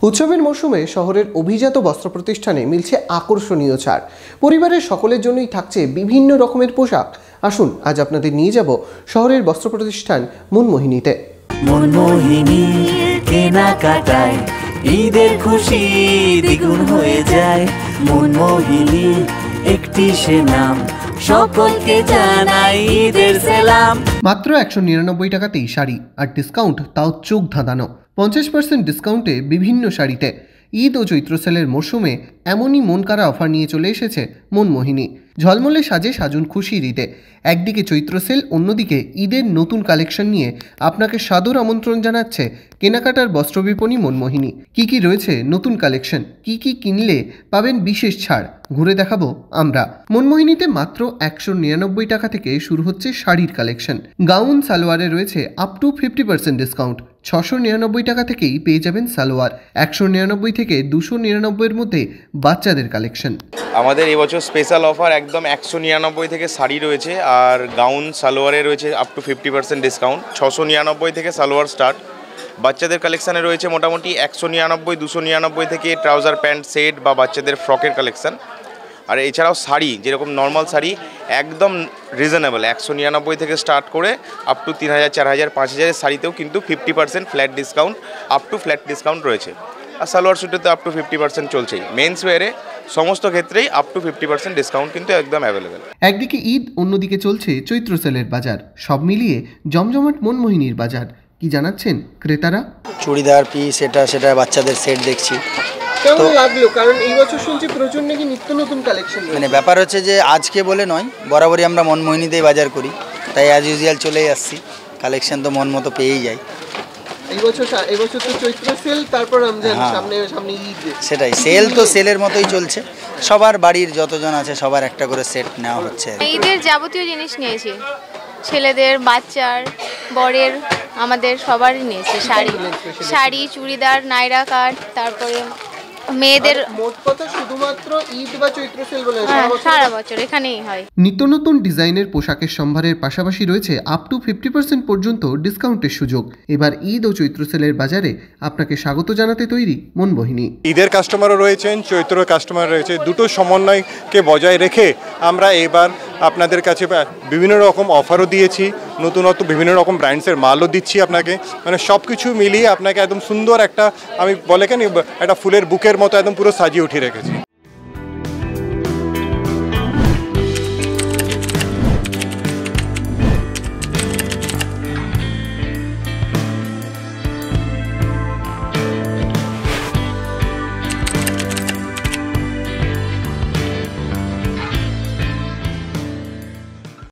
উৎসবের মৌসুমে শহরের অভিজাত বস্ত্র প্রতিষ্ঠানে মিলছে আকর্ষণীয় ছাড়। পরিবারের সকলের জন্যই থাকছে বিভিন্ন রকমের পোশাক। আসুন আজ আপনাদের নিয়ে যাব শহরের বস্ত্র প্রতিষ্ঠান মনমোহিনীতে। মনমোহিনী কেনাকাটায় ঈদের খুশি দ্বিগুণ হয়ে যায়। মনমোহিনী একটি সে নাম, সকলকে জানাই ঈদের সালাম। মাত্র 199 টাকাতেই শাড়ি, আর ডিসকাউন্ট তাও চোখ ধাঁধানো। 50% ডিসকাউন্টে বিভিন্ন শাড়িতে। ঈদ ও চৈত্র সেলের মরশুমে এমনই মন কাড়া অফার নিয়ে চলে এসেছে মনমোহিনী। ঝলমলে সাজে সাজুন খুশির ঈদে। একদিকে চৈত্র সেল, অন্যদিকে ঈদের নতুন কালেকশন নিয়ে আপনাকে সাদর আমন্ত্রণ জানাচ্ছে কেনাকাটার বস্ত্র বিপণী মনমোহিনী। কি কি রয়েছে নতুন কালেকশন, কি কি কিনলে পাবেন বিশেষ ছাড়, ঘুরে দেখাবো আমরা। মনমোহিনীতে মাত্র 199 টাকা থেকে শুরু হচ্ছে শাড়ির কালেকশন। গাউন সালোয়ারে রয়েছে আপ টু 50% ডিসকাউন্ট। 699 টাকা থেকেই পেয়ে যাবেন সালোয়ার। 199 থেকে 299 এর মধ্যে বাচ্চাদের কালেকশন। আমাদের এবছর স্পেশাল অফার একদম 199 থেকে শাড়ি রয়েছে, আর গাউন সালোয়ারে রয়েছে আপ টু 50% ডিসকাউন্ট। 699 থেকে সালোয়ার স্টার্ট। বাচ্চাদের কালেকশানে রয়েছে মোটামুটি 199, 299 থেকে ট্রাউজার প্যান্ট সেট বা বাচ্চাদের ফ্রকের কালেকশান। আর এছাড়াও শাড়ি, যেরকম নর্মাল শাড়ি একদম রিজনেবল 199 থেকে স্টার্ট করে আপ টু 3000, 4000, 5000 শাড়িতেও কিন্তু 50% flat discount, up to flat discount রয়েছে। আর সালোয়ার স্যুটেতে আপ টু 50% চলছেই। মেন্স ওয়ারে সমস্ত ক্ষেত্রেই আপ টু 50% ডিসকাউন্ট কিন্তু একদম অ্যাভেলেবেল। একদিকে ঈদ, অন্যদিকে চলছে চৈত্র সেলের বাজার। সব মিলিয়ে জমজমাট মনমোহিনীর বাজার। কি জানাচ্ছেন ক্রেতারা? চুড়িদার পিস, সেটা বাচ্চাদের সেট দেখছি। কেমন লাগলো? কারণ এই বছর শুনছি প্রচুর নাকি নিত্য নতুন কালেকশন। মানে ব্যাপার হচ্ছে যে আজকে বলে নয়, বরাবরই আমরা মনমোহিনীতেই বাজার করি, তাই অ্যাজ ইউজুয়াল চলেই আসছি। কালেকশন তো মন মতো পেয়েই যাই। এই বছর তো চৈত্র সেল, তারপর রমজান, সামনে ঈদ। সেটাই, সেল তো সেলের মতোই চলছে। সবার বাড়ির যতজন আছে সবার একটা করে সেট নেওয়া হচ্ছে। ঈদের যাবতীয় জিনিস নিয়েছি, ছেলেদের, বাচ্চার, বরের, আমাদের সবারই নিয়েছি। শাড়ি, চুড়িদার, নাইরা কাট, তারপরে মেয়েদের। মোট কথা শুধুমাত্র ঈদ বা চৈত্র সেল বলে সারা বছর এখানেই হয়। নিত্য নতুন ডিজাইনের পোশাকের সম্ভারের পাশাপাশি রয়েছে আপ টু 50% পর্যন্ত ডিসকাউন্টের সুযোগ। এবার ঈদ ও চৈত্র সেলের বাজারে আপনাকে স্বাগত জানাতে তৈরি মনমোহিনী। ঈদের কাস্টমারও রয়েছেন, চৈত্র কাস্টমার রয়েছে। দুটো সমন্বয়কে বজায় রেখে আমরা এবার আপনাদের কাছে বিভিন্ন রকম অফারও দিয়েছি, নতুনত্ব বিভিন্ন রকম ব্র্যান্ডসের মালও দিচ্ছি আপনাকে। মানে সব কিছু মিলিয়ে আপনাকে একদম সুন্দর একটা, আমি বলে কেন, একটা ফুলের বুকের মতো একদম পুরো সাজিয়ে উঠিয়ে রেখেছি।